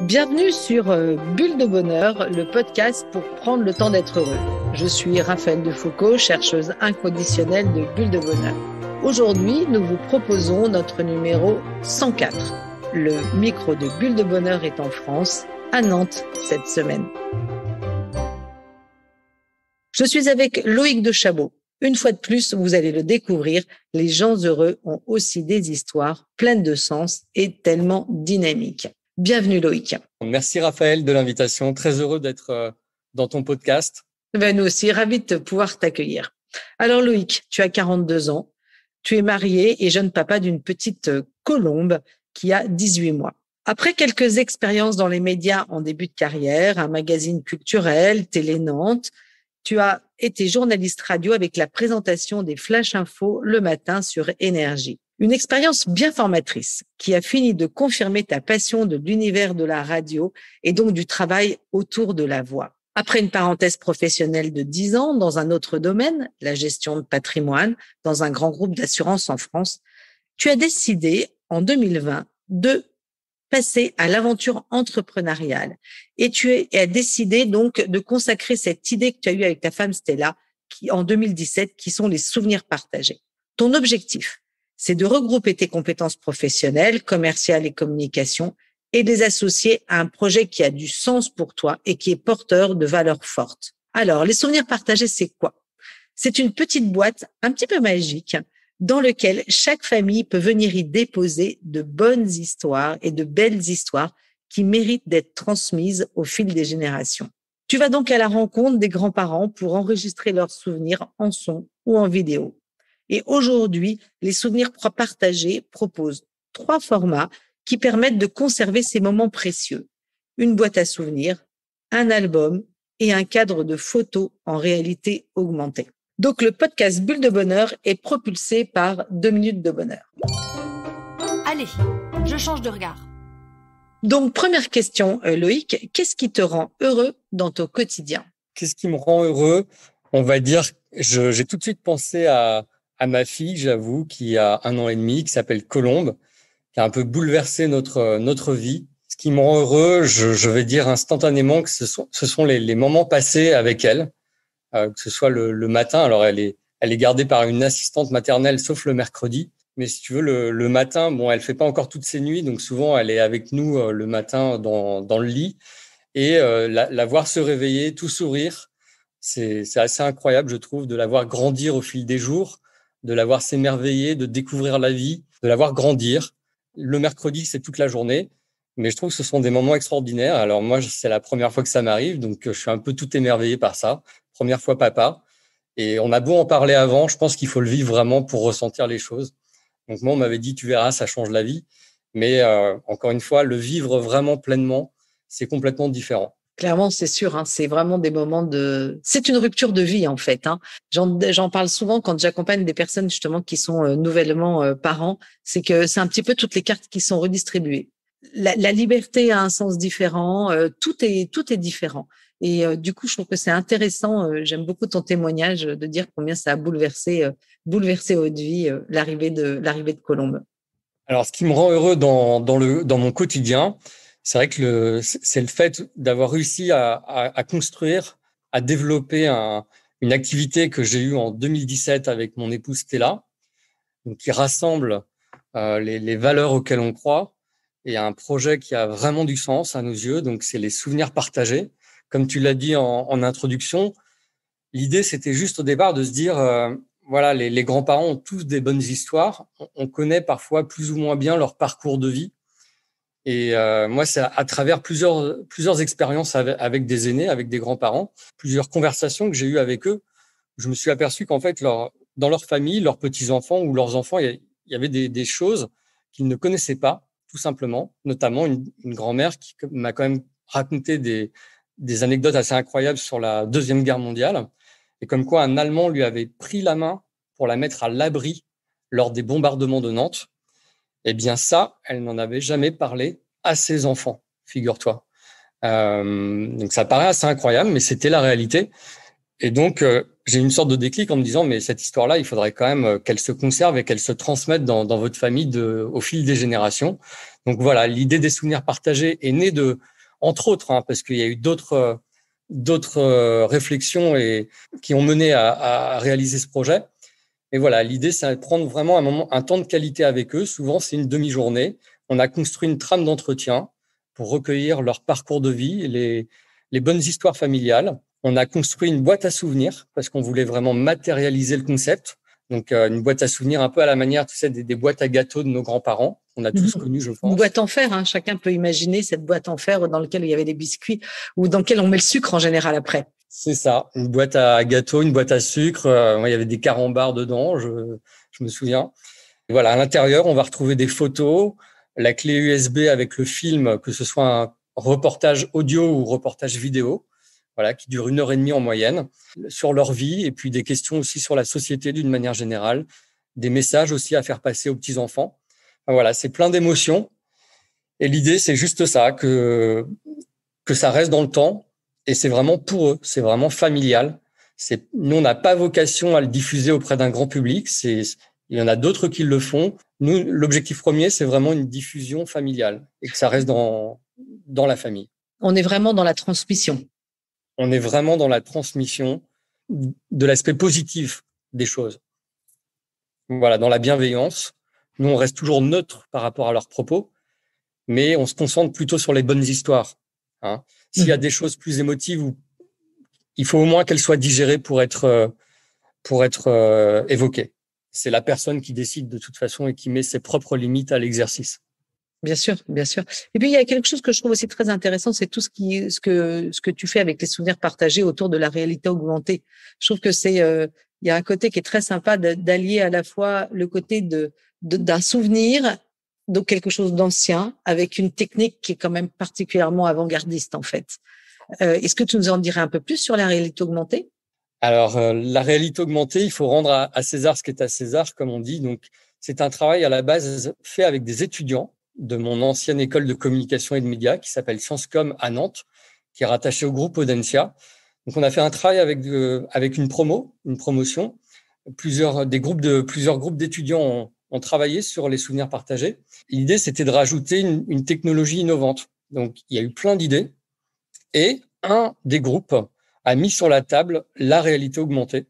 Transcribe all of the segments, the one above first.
Bienvenue sur Bulle de Bonheur, le podcast pour prendre le temps d'être heureux. Je suis Raphaëlle Defoucault, chercheuse inconditionnelle de Bulle de Bonheur. Aujourd'hui, nous vous proposons notre numéro 104. Le micro de Bulle de Bonheur est en France, à Nantes, cette semaine. Je suis avec Loïc de Chabot. Une fois de plus, vous allez le découvrir, les gens heureux ont aussi des histoires pleines de sens et tellement dynamiques. Bienvenue Loïc. Merci Raphaël de l'invitation. Très heureux d'être dans ton podcast. Nous aussi, ravis de pouvoir t'accueillir. Alors Loïc, tu as 42 ans, tu es marié et jeune papa d'une petite colombe qui a 18 mois. Après quelques expériences dans les médias en début de carrière, un magazine culturel, Télé Nantes, tu as été journaliste radio avec la présentation des Flash Info le matin sur Énergie. Une expérience bien formatrice qui a fini de confirmer ta passion de l'univers de la radio et donc du travail autour de la voix. Après une parenthèse professionnelle de 10 ans dans un autre domaine, la gestion de patrimoine, dans un grand groupe d'assurance en France, tu as décidé en 2020 de passer à l'aventure entrepreneuriale. Et tu as décidé donc de consacrer cette idée que tu as eue avec ta femme Stella en 2017, qui sont les souvenirs partagés. Ton objectif, c'est de regrouper tes compétences professionnelles, commerciales et communication et de les associer à un projet qui a du sens pour toi et qui est porteur de valeurs fortes. Alors, les souvenirs partagés, c'est quoi? C'est une petite boîte un petit peu magique dans laquelle chaque famille peut venir y déposer de bonnes histoires et de belles histoires qui méritent d'être transmises au fil des générations. Tu vas donc à la rencontre des grands-parents pour enregistrer leurs souvenirs en son ou en vidéo. Et aujourd'hui, les souvenirs partagés proposent 3 formats qui permettent de conserver ces moments précieux. Une boîte à souvenirs, un album et un cadre de photos en réalité augmentée. Donc, le podcast Bulle de Bonheur est propulsé par 2 minutes de bonheur. Allez, je change de regard. Donc, première question, Loïc, qu'est-ce qui te rend heureux dans ton quotidien? Qu'est-ce qui me rend heureux? On va dire, j'ai tout de suite pensé à ma fille, j'avoue, qui a 1 an et demi, qui s'appelle Colombe, qui a un peu bouleversé notre vie. Ce qui me rend heureux, je vais dire instantanément que ce sont les moments passés avec elle, que ce soit le matin. Alors elle est gardée par une assistante maternelle, sauf le mercredi. Mais si tu veux, le matin, bon, elle fait pas encore toutes ses nuits, donc souvent elle est avec nous le matin dans le lit, et la voir se réveiller, tout sourire, c'est assez incroyable, je trouve, de la voir grandir au fil des jours, de la voir s'émerveiller, de découvrir la vie, de la voir grandir. Le mercredi, c'est toute la journée, mais je trouve que ce sont des moments extraordinaires. Alors moi, c'est la première fois que ça m'arrive, donc je suis un peu tout émerveillé par ça. Première fois papa, et on a beau en parler avant, je pense qu'il faut le vivre vraiment pour ressentir les choses. Donc moi, on m'avait dit, tu verras, ça change la vie, mais encore une fois, le vivre vraiment pleinement, c'est complètement différent. Clairement, c'est sûr, c'est vraiment des moments c'est une rupture de vie en fait. J'en parle souvent quand j'accompagne des personnes justement qui sont nouvellement parents, c'est que c'est un petit peu toutes les cartes qui sont redistribuées. La liberté a un sens différent, tout est différent. Et du coup, je trouve que c'est intéressant. J'aime beaucoup ton témoignage de dire combien ça a bouleversé votre vie, l'arrivée de Colombe. Alors, ce qui me rend heureux dans mon quotidien, c'est vrai que c'est le fait d'avoir réussi à construire, à développer une activité que j'ai eue en 2017 avec mon épouse Stella, donc qui rassemble les valeurs auxquelles on croit, et un projet qui a vraiment du sens à nos yeux. Donc, c'est les souvenirs partagés. Comme tu l'as dit en introduction, l'idée, c'était juste au départ de se dire, voilà, les grands-parents ont tous des bonnes histoires. On connaît parfois plus ou moins bien leur parcours de vie. Et moi, c'est à travers plusieurs expériences avec des aînés, avec des grands-parents, plusieurs conversations que j'ai eues avec eux, je me suis aperçu qu'en fait, dans leur famille, leurs petits-enfants ou leurs enfants, il y avait des choses qu'ils ne connaissaient pas, tout simplement, notamment une grand-mère qui m'a quand même raconté des anecdotes assez incroyables sur la Deuxième Guerre mondiale, et comme quoi un Allemand lui avait pris la main pour la mettre à l'abri lors des bombardements de Nantes. Eh bien ça, elle n'en avait jamais parlé à ses enfants, figure-toi. Donc ça paraît assez incroyable, mais c'était la réalité. Et donc, j'ai une sorte de déclic en me disant, mais cette histoire-là, il faudrait quand même qu'elle se conserve et qu'elle se transmette dans votre famille au fil des générations. Donc voilà, l'idée des souvenirs partagés est née de entre autres, parce qu'il y a eu d'autres réflexions et qui ont mené à réaliser ce projet. Et voilà, l'idée, c'est de prendre vraiment un temps de qualité avec eux. Souvent, c'est une demi-journée. On a construit une trame d'entretien pour recueillir leur parcours de vie, les bonnes histoires familiales. On a construit une boîte à souvenirs parce qu'on voulait vraiment matérialiser le concept. Donc, une boîte à souvenirs un peu à la manière, tu sais, des boîtes à gâteaux de nos grands-parents. On a tous connu, je pense. Une boîte en fer, chacun peut imaginer cette boîte en fer dans laquelle il y avait des biscuits ou dans laquelle on met le sucre en général après. C'est ça, une boîte à gâteaux, une boîte à sucre. Il y avait des carambars dedans, je me souviens. Et voilà, à l'intérieur, on va retrouver des photos, la clé USB avec le film, que ce soit un reportage audio ou reportage vidéo, voilà, qui dure 1h30 en moyenne, sur leur vie, et puis des questions aussi sur la société d'une manière générale, des messages aussi à faire passer aux petits-enfants. Enfin, voilà, c'est plein d'émotions. Et l'idée, c'est juste ça, que ça reste dans le temps. Et c'est vraiment pour eux, c'est vraiment familial. Nous, on n'a pas vocation à le diffuser auprès d'un grand public. Il y en a d'autres qui le font. Nous, l'objectif premier, c'est vraiment une diffusion familiale et que ça reste dans la famille. On est vraiment dans la transmission. On est vraiment dans la transmission de l'aspect positif des choses. Voilà, dans la bienveillance. Nous, on reste toujours neutre par rapport à leurs propos, mais on se concentre plutôt sur les bonnes histoires. S'il y a des choses plus émotives, il faut au moins qu'elles soient digérées pour être évoquées. C'est la personne qui décide de toute façon et qui met ses propres limites à l'exercice. Bien sûr, bien sûr. Et puis il y a quelque chose que je trouve aussi très intéressant, c'est tout ce que tu fais avec les souvenirs partagés autour de la réalité augmentée. Je trouve que il y a un côté qui est très sympa d'allier à la fois le côté d'un souvenir, donc quelque chose d'ancien, avec une technique qui est quand même particulièrement avant-gardiste en fait. Est-ce que tu nous en dirais un peu plus sur la réalité augmentée ? Alors, la réalité augmentée, il faut rendre à César ce qui est à César, comme on dit. Donc, c'est un travail à la base fait avec des étudiants de mon ancienne école de communication et de médias qui s'appelle Sciencescom à Nantes, qui est rattachée au groupe Audencia. Donc, on a fait un travail avec une promotion. Plusieurs groupes d'étudiants ont travaillé sur les souvenirs partagés. L'idée, c'était de rajouter une technologie innovante. Donc, il y a eu plein d'idées. Et un des groupes a mis sur la table la réalité augmentée,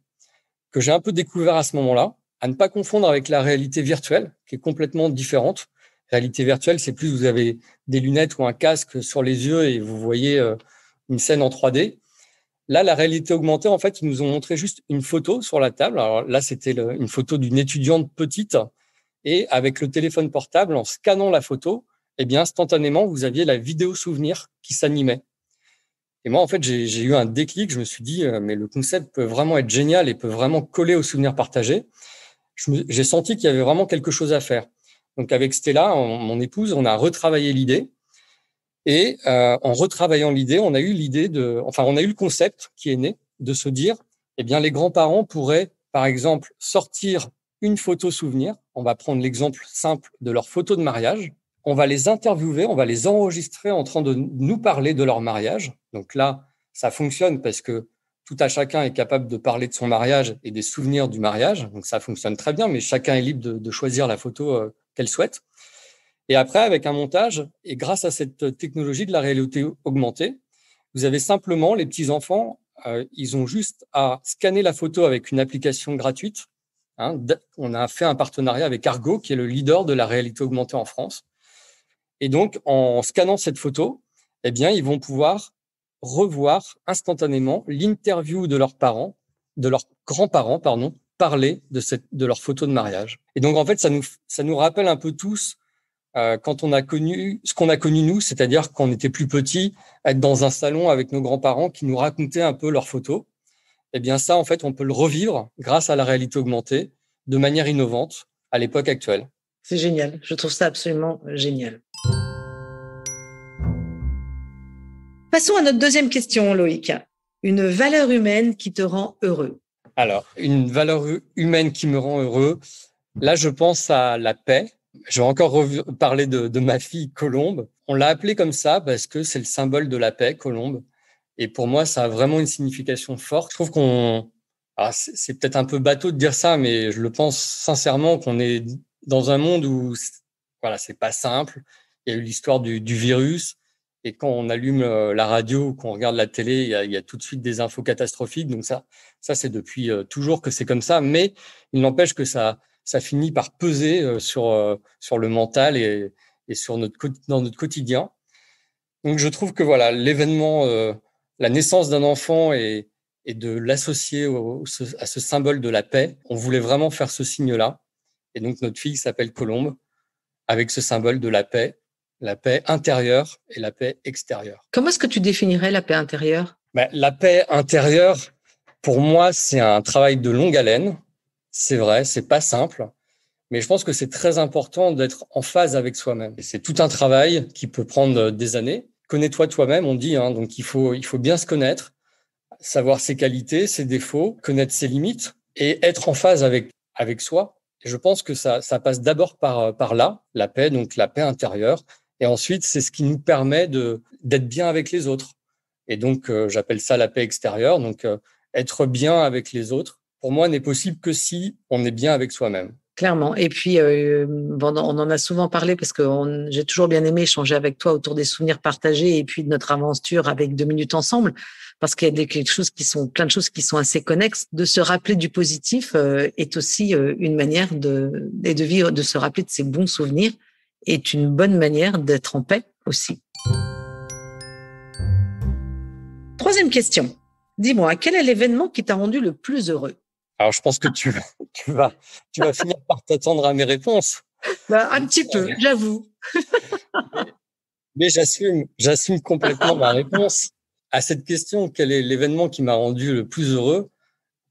que j'ai un peu découvert à ce moment-là, à ne pas confondre avec la réalité virtuelle, qui est complètement différente. Réalité virtuelle, c'est plus vous avez des lunettes ou un casque sur les yeux et vous voyez une scène en 3D. Là, la réalité augmentée, en fait, ils nous ont montré juste une photo sur la table. Alors là, c'était une photo d'une étudiante petite. Et avec le téléphone portable, en scannant la photo, eh bien, instantanément, vous aviez la vidéo souvenir qui s'animait. Et moi, en fait, j'ai eu un déclic. Je me suis dit, mais le concept peut vraiment être génial et peut vraiment coller aux souvenirs partagés. J'ai senti qu'il y avait vraiment quelque chose à faire. Donc, avec Stella, mon épouse, on a retravaillé l'idée. Et en retravaillant l'idée, on a eu le concept qui est né de se dire, eh bien, les grands-parents pourraient, par exemple, sortir une photo souvenir. On va prendre l'exemple simple de leur photo de mariage. On va les interviewer, on va les enregistrer en train de nous parler de leur mariage. Donc là, ça fonctionne parce que tout à chacun est capable de parler de son mariage et des souvenirs du mariage. Donc ça fonctionne très bien, mais chacun est libre de choisir la photo qu'elle souhaite. Et après, avec un montage, et grâce à cette technologie de la réalité augmentée, vous avez simplement, les petits-enfants, ils ont juste à scanner la photo avec une application gratuite. On a fait un partenariat avec Argo, qui est le leader de la réalité augmentée en France. Et donc, en scannant cette photo, eh bien, ils vont pouvoir revoir instantanément l'interview de leurs grands-parents, parler de leur photo de mariage. Et donc, en fait, ça nous rappelle un peu tous quand on a connu ce qu'on a connu nous, c'est-à-dire quand on était plus petits, être dans un salon avec nos grands-parents qui nous racontaient un peu leurs photos. Eh bien, ça, en fait, on peut le revivre grâce à la réalité augmentée de manière innovante à l'époque actuelle. C'est génial. Je trouve ça absolument génial. Passons à notre deuxième question, Loïc. Une valeur humaine qui te rend heureux. Alors, une valeur humaine qui me rend heureux, là, je pense à la paix. Je vais encore parler de ma fille Colombe. On l'a appelée comme ça parce que c'est le symbole de la paix, Colombe. Et pour moi, ça a vraiment une signification forte. Je trouve c'est peut-être un peu bateau de dire ça, mais je le pense sincèrement qu'on est dans un monde où, voilà, c'est pas simple. Il y a eu l'histoire du virus. Et quand on allume la radio ou qu'on regarde la télé, il y a tout de suite des infos catastrophiques. Donc ça c'est depuis toujours que c'est comme ça. Mais il n'empêche que ça finit par peser sur le mental et sur dans notre quotidien. Donc je trouve que voilà, l'événement, la naissance d'un enfant et de l'associer à ce symbole de la paix, on voulait vraiment faire ce signe-là. Et donc notre fille s'appelle Colombe, avec ce symbole de la paix intérieure et la paix extérieure. Comment est-ce que tu définirais la paix intérieure? La paix intérieure, pour moi, c'est un travail de longue haleine. C'est vrai, c'est pas simple, mais je pense que c'est très important d'être en phase avec soi-même. Et c'est tout un travail qui peut prendre des années. Connais-toi toi-même, on dit, donc il faut bien se connaître, savoir ses qualités, ses défauts, connaître ses limites et être en phase avec soi. Et je pense que ça passe d'abord par là, la paix, donc la paix intérieure. Et ensuite, c'est ce qui nous permet d'être bien avec les autres. Et donc, j'appelle ça la paix extérieure. Donc, être bien avec les autres, pour moi, n'est possible que si on est bien avec soi-même. Clairement. Et puis, on en a souvent parlé parce que j'ai toujours bien aimé échanger avec toi autour des souvenirs partagés et puis de notre aventure avec 2 minutes ensemble, parce qu'il y a plein de choses qui sont assez connexes. De se rappeler du positif est aussi une manière de vivre, de se rappeler de ses bons souvenirs est une bonne manière d'être en paix aussi. 3e question. Dis-moi, quel est l'événement qui t'a rendu le plus heureux? Alors, je pense que tu vas finir par t'attendre à mes réponses. Un petit peu, j'avoue. Mais j'assume complètement ma réponse. À cette question, quel est l'événement qui m'a rendu le plus heureux?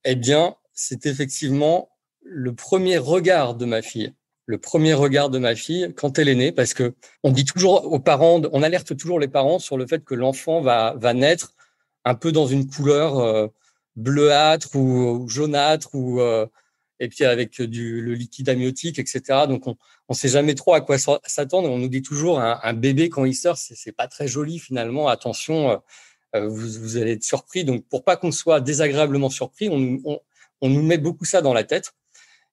Eh bien, c'est effectivement le premier regard de ma fille. Le premier regard de ma fille quand elle est née, parce que on dit toujours aux parents, on alerte toujours les parents sur le fait que l'enfant va naître un peu dans une couleur bleuâtre ou jaunâtre et puis avec le liquide amniotique, etc. Donc on sait jamais trop à quoi s'attendre. On nous dit toujours un bébé quand il sort, c'est pas très joli finalement. Attention, vous allez être surpris. Donc pour pas qu'on soit désagréablement surpris, on nous met beaucoup ça dans la tête.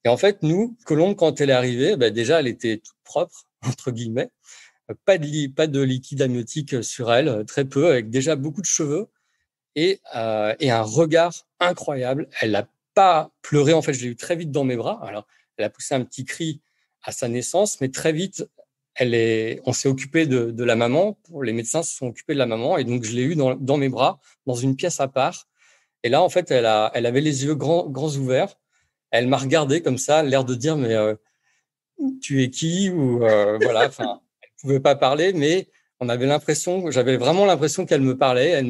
Et en fait, nous, Colombe, quand elle est arrivée, déjà elle était toute propre entre guillemets, pas de liquide amniotique sur elle, très peu, avec déjà beaucoup de cheveux. Et un regard incroyable. Elle n'a pas pleuré. En fait, je l'ai eu très vite dans mes bras. Alors, elle a poussé un petit cri à sa naissance, mais très vite, on s'est occupé de la maman. Les médecins se sont occupés de la maman. Et donc, je l'ai eu dans mes bras, dans une pièce à part. Et là, en fait, elle avait les yeux grands ouverts. Elle m'a regardé comme ça, l'air de dire, mais tu es qui? Ou voilà, enfin, elle pouvait pas parler, mais j'avais vraiment l'impression qu'elle me parlait.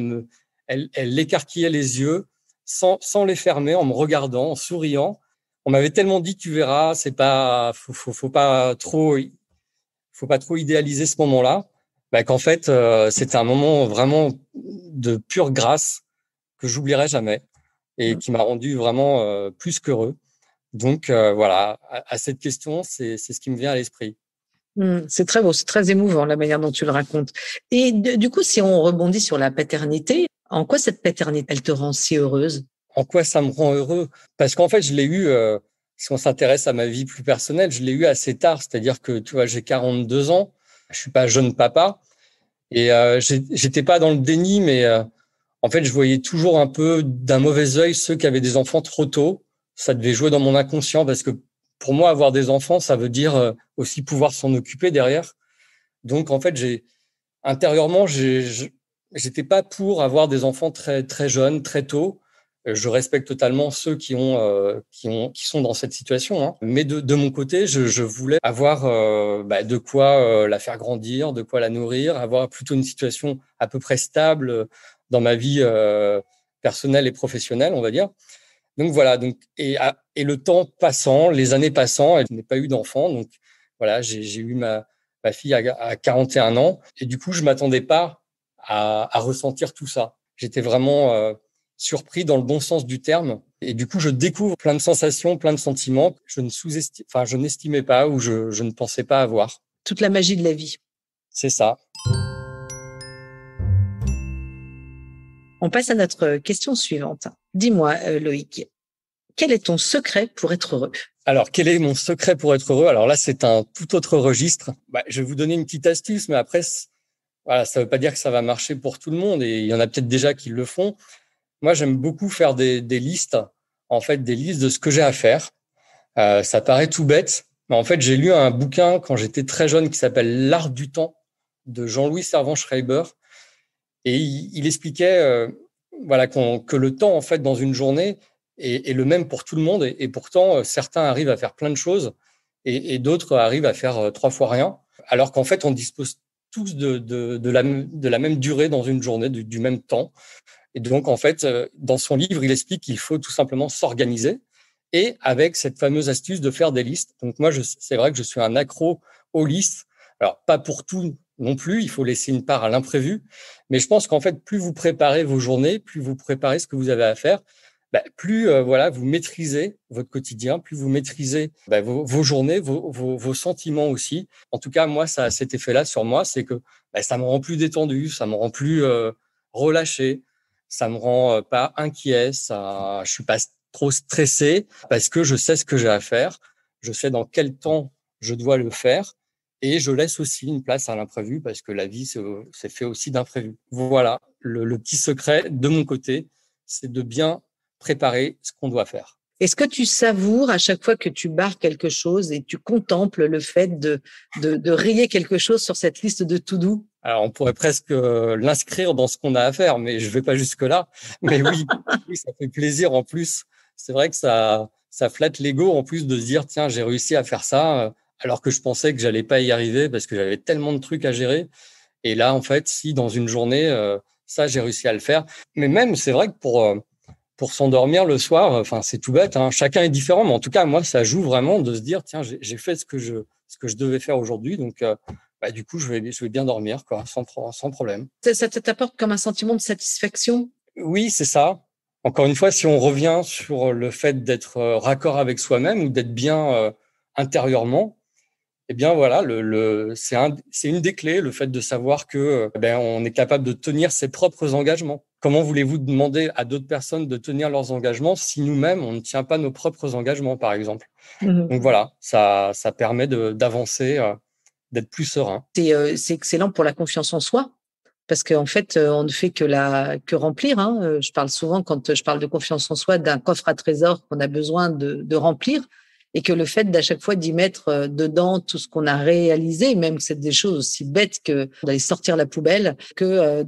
Elle écarquillait les yeux sans les fermer, en me regardant, en souriant. On m'avait tellement dit, tu verras, faut pas trop idéaliser ce moment-là, qu'en fait, c'était un moment vraiment de pure grâce que j'oublierai jamais et qui m'a rendu vraiment plus qu'heureux. Donc voilà, à cette question, c'est ce qui me vient à l'esprit. C'est très beau, c'est très émouvant la manière dont tu le racontes. Et du coup, si on rebondit sur la paternité, en quoi cette paternité, elle te rend si heureuse? En quoi ça me rend heureux? Parce qu'en fait, je l'ai eu, si on s'intéresse à ma vie plus personnelle, je l'ai eu assez tard. C'est-à-dire que, tu vois, j'ai 42 ans, je suis pas jeune papa, et j'étais pas dans le déni, mais en fait, je voyais toujours un peu d'un mauvais œil ceux qui avaient des enfants trop tôt. Ça devait jouer dans mon inconscient, parce que pour moi, avoir des enfants, ça veut dire aussi pouvoir s'en occuper derrière. Donc, en fait, intérieurement, j'étais pas pour avoir des enfants très très jeunes, très tôt. Je respecte totalement ceux qui sont dans cette situation, hein. Mais de mon côté, je voulais avoir de quoi la faire grandir, de quoi la nourrir, avoir plutôt une situation à peu près stable dans ma vie personnelle et professionnelle, on va dire. Donc voilà, et le temps passant, les années passant, je n'ai pas eu d'enfant, donc voilà, j'ai eu ma fille à 41 ans, et du coup, je m'attendais pas à ressentir tout ça. J'étais vraiment surpris dans le bon sens du terme, et du coup, je découvre plein de sensations, plein de sentiments que je n'estimais pas ou je ne pensais pas avoir. Toute la magie de la vie. C'est ça. On passe à notre question suivante. Dis-moi, Loïc, quel est ton secret pour être heureux? Alors, quel est mon secret pour être heureux? Alors là, c'est un tout autre registre. Je vais vous donner une petite astuce, mais après, Voilà, ça ne veut pas dire que ça va marcher pour tout le monde et il y en a peut-être déjà qui le font. Moi, j'aime beaucoup faire des listes, en fait, des listes de ce que j'ai à faire. Ça paraît tout bête, mais en fait, j'ai lu un bouquin quand j'étais très jeune qui s'appelle L'Art du temps de Jean-Louis Servan-Schreiber et il expliquait voilà, que le temps, en fait, dans une journée est le même pour tout le monde et pourtant, certains arrivent à faire plein de choses et d'autres arrivent à faire 3 fois rien, alors qu'en fait, on dispose tous de la même durée dans une journée, du même temps. Et donc, en fait, dans son livre, il explique qu'il faut tout simplement s'organiser et avec cette fameuse astuce de faire des listes. Donc, moi, c'est vrai que je suis un accro aux listes. Alors, pas pour tout non plus, il faut laisser une part à l'imprévu. Mais je pense qu'en fait, plus vous préparez vos journées, plus vous préparez ce que vous avez à faire, plus voilà, vous maîtrisez votre quotidien, plus vous maîtrisez vos journées, vos sentiments aussi. En tout cas, moi, ça a cet effet-là sur moi, c'est que ça me rend plus détendu, ça me rend plus relâché, ça me rend pas inquiet, je suis pas trop stressé parce que je sais ce que j'ai à faire, je sais dans quel temps je dois le faire et je laisse aussi une place à l'imprévu parce que la vie, c'est fait aussi d'imprévus. Voilà, le petit secret de mon côté, c'est de bien préparer ce qu'on doit faire. Est-ce que tu savoures à chaque fois que tu barres quelque chose et tu contemples le fait de rayer quelque chose sur cette liste de to-do? Alors, on pourrait presque l'inscrire dans ce qu'on a à faire, mais je vais pas jusque-là. Mais oui, oui, ça fait plaisir en plus. C'est vrai que ça flatte l'ego en plus de se dire, tiens, j'ai réussi à faire ça, alors que je pensais que j'allais pas y arriver parce que j'avais tellement de trucs à gérer. Et là, en fait, si dans une journée, ça, j'ai réussi à le faire. Mais même, c'est vrai que pour s'endormir le soir, enfin, c'est tout bête, hein. Chacun est différent, mais en tout cas, moi, ça joue vraiment de se dire, tiens, j'ai fait ce que je devais faire aujourd'hui, donc du coup, je vais bien dormir, quoi, sans problème. Ça t'apporte comme un sentiment de satisfaction? Oui, c'est ça. Encore une fois, si on revient sur le fait d'être raccord avec soi-même ou d'être bien intérieurement, eh bien voilà, c'est une des clés, le fait de savoir que on est capable de tenir ses propres engagements. Comment voulez-vous demander à d'autres personnes de tenir leurs engagements si nous-mêmes on ne tient pas nos propres engagements, par exemple? Donc voilà, ça permet d'avancer, d'être plus serein. C'est excellent pour la confiance en soi. Parce qu'en fait, on ne fait que remplir, hein. Je parle souvent, quand je parle de confiance en soi, d'un coffre à trésors qu'on a besoin de remplir et que le fait d'à chaque fois d'y mettre dedans tout ce qu'on a réalisé, même que c'est des choses aussi bêtes que d'aller sortir la poubelle, que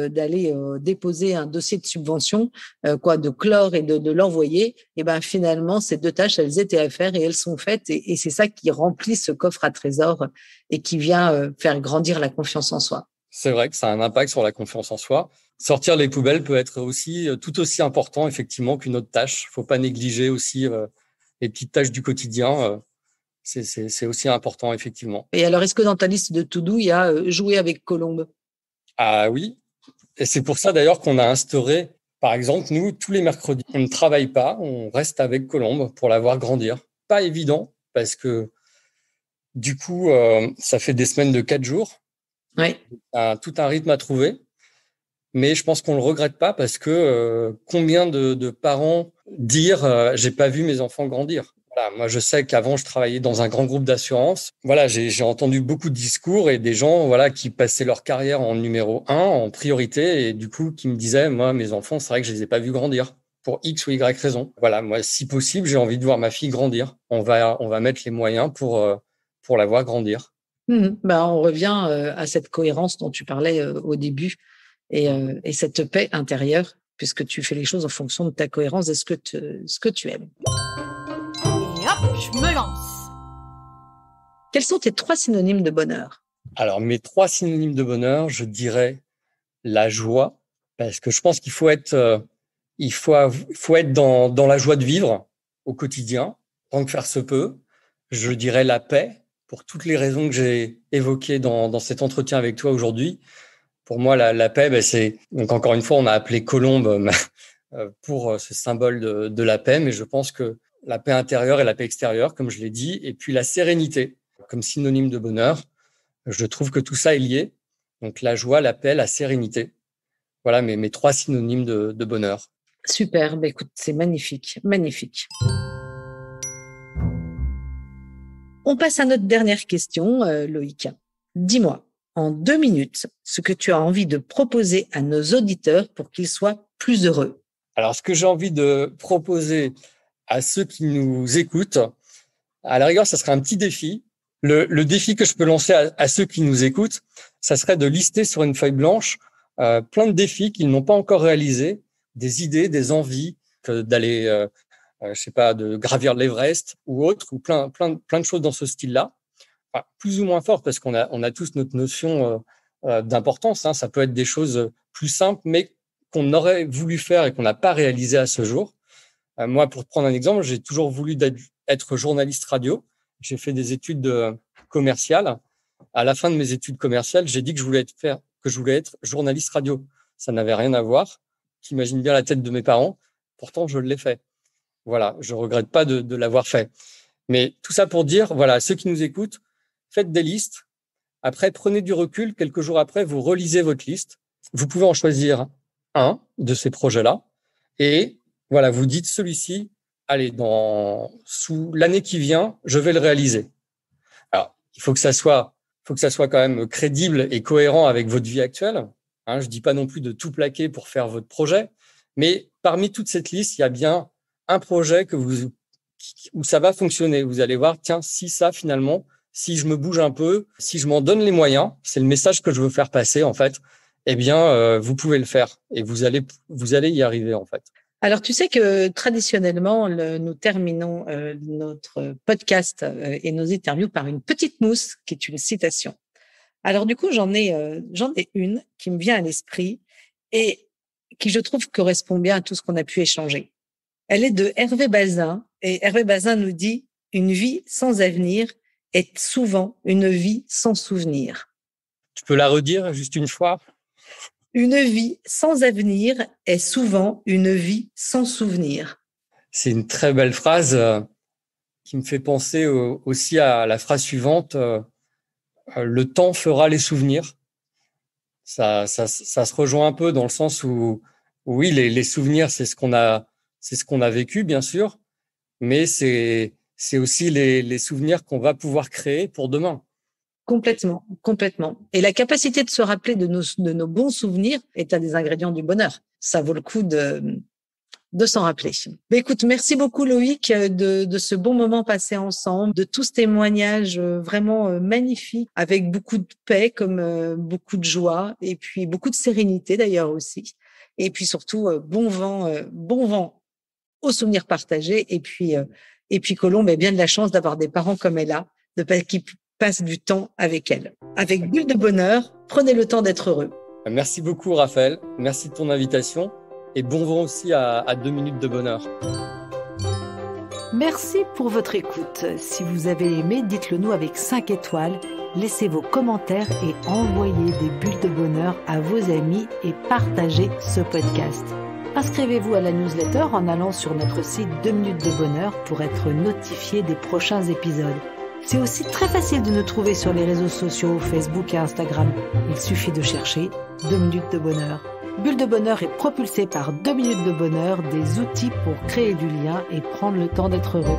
d'aller déposer un dossier de subvention, de clore et de l'envoyer, et ben finalement, ces 2 tâches, elles étaient à faire et elles sont faites et c'est ça qui remplit ce coffre à trésors et qui vient faire grandir la confiance en soi. C'est vrai que ça a un impact sur la confiance en soi. Sortir les poubelles peut être aussi tout aussi important effectivement qu'une autre tâche. Faut pas négliger aussi les petites tâches du quotidien. C'est aussi important effectivement. Et alors, est-ce que dans ta liste de to-do, il y a jouer avec Colombe? Ah oui, et c'est pour ça d'ailleurs qu'on a instauré, par exemple, nous, tous les mercredis, on ne travaille pas, on reste avec Colombe pour la voir grandir. Pas évident parce que du coup, ça fait des semaines de 4 jours. Ouais. Tout un rythme à trouver. Mais je pense qu'on le regrette pas parce que combien de parents dire j'ai pas vu mes enfants grandir. Voilà, moi je sais qu'avant je travaillais dans un grand groupe d'assurance. Voilà, j'ai entendu beaucoup de discours et des gens voilà qui passaient leur carrière en numéro 1, en priorité et du coup qui me disaient moi mes enfants c'est vrai que je les ai pas vus grandir pour X ou Y raison. Voilà, moi si possible j'ai envie de voir ma fille grandir. On va mettre les moyens pour la voir grandir. On revient à cette cohérence dont tu parlais au début et cette paix intérieure, puisque tu fais les choses en fonction de ta cohérence et ce que tu aimes. Et hop, je me lance. Quels sont tes 3 synonymes de bonheur? Alors, mes 3 synonymes de bonheur, je dirais la joie, parce que je pense qu'il faut être, il faut être dans la joie de vivre au quotidien, tant que faire se peut. Je dirais la paix, pour toutes les raisons que j'ai évoquées dans cet entretien avec toi aujourd'hui. Pour moi, la paix, c'est donc encore une fois, on a appelé Colombe pour ce symbole de la paix, mais je pense que la paix intérieure et la paix extérieure, comme je l'ai dit, et puis la sérénité comme synonyme de bonheur. Je trouve que tout ça est lié. Donc la joie, la paix, la sérénité. Voilà mes 3 synonymes de bonheur. Super, écoute, c'est magnifique, magnifique. On passe à notre dernière question, Loïc. Dis-moi, en 2 minutes ce que tu as envie de proposer à nos auditeurs pour qu'ils soient plus heureux. Alors, ce que j'ai envie de proposer à ceux qui nous écoutent, à la rigueur, ça serait un petit défi. Le défi que je peux lancer à ceux qui nous écoutent, ça serait de lister sur une feuille blanche plein de défis qu'ils n'ont pas encore réalisés, des idées, des envies, d'aller, je sais pas, de gravir l'Everest ou autre, ou plein de choses dans ce style-là. Enfin, plus ou moins fort, parce qu'on a tous notre notion d'importance. Hein. Ça peut être des choses plus simples, mais qu'on aurait voulu faire et qu'on n'a pas réalisé à ce jour. Moi, pour te prendre un exemple, j'ai toujours voulu être journaliste radio. J'ai fait des études commerciales. À la fin de mes études commerciales, j'ai dit que je voulais être journaliste radio. Ça n'avait rien à voir. T'imagines bien la tête de mes parents. Pourtant, je l'ai fait. Voilà, je regrette pas de l'avoir fait. Mais tout ça pour dire, voilà, ceux qui nous écoutent, faites des listes. Après, prenez du recul. Quelques jours après, vous relisez votre liste. Vous pouvez en choisir un de ces projets-là. Et voilà, vous dites celui-ci, allez, sous l'année qui vient, je vais le réaliser. Alors, il faut que ça soit quand même crédible et cohérent avec votre vie actuelle. Hein, je dis pas non plus de tout plaquer pour faire votre projet, mais parmi toute cette liste, il y a bien un projet où ça va fonctionner. Vous allez voir, tiens, si ça finalement, si je me bouge un peu, si je m'en donne les moyens, c'est le message que je veux faire passer en fait. Eh bien, vous pouvez le faire et vous allez y arriver en fait. Alors, tu sais que traditionnellement, nous terminons notre podcast et nos interviews par une petite mousse qui est une citation. Alors, du coup, j'en ai une qui me vient à l'esprit et qui, je trouve, correspond bien à tout ce qu'on a pu échanger. Elle est de Hervé Bazin et Hervé Bazin nous dit « Une vie sans avenir est souvent une vie sans souvenir ». Tu peux la redire juste une fois ? Une vie sans avenir est souvent une vie sans souvenir. C'est une très belle phrase qui me fait penser aussi à la phrase suivante, le temps fera les souvenirs. Ça se rejoint un peu dans le sens où oui, les souvenirs, c'est ce qu'on a vécu, bien sûr, mais c'est aussi les souvenirs qu'on va pouvoir créer pour demain. Complètement. Et la capacité de se rappeler de nos bons souvenirs est un des ingrédients du bonheur. Ça vaut le coup de s'en rappeler. Mais écoute, merci beaucoup Loïc de ce bon moment passé ensemble, de tous ces témoignages vraiment magnifiques, avec beaucoup de paix, comme beaucoup de joie, et puis beaucoup de sérénité d'ailleurs aussi. Et puis surtout, bon vent aux souvenirs partagés. Et puis Colombe a bien de la chance d'avoir des parents comme elle a, qui passe du temps avec elle. Avec Bulle de Bonheur, prenez le temps d'être heureux. Merci beaucoup Raphaël, merci de ton invitation et bon vent aussi à 2 minutes de bonheur. Merci pour votre écoute. Si vous avez aimé, dites-le nous avec 5 étoiles, laissez vos commentaires et envoyez des bulles de bonheur à vos amis et partagez ce podcast. Inscrivez-vous à la newsletter en allant sur notre site 2 minutes de bonheur pour être notifié des prochains épisodes. C'est aussi très facile de nous trouver sur les réseaux sociaux, Facebook et Instagram. Il suffit de chercher 2 minutes de bonheur. Bulle de bonheur est propulsée par 2 minutes de bonheur, des outils pour créer du lien et prendre le temps d'être heureux.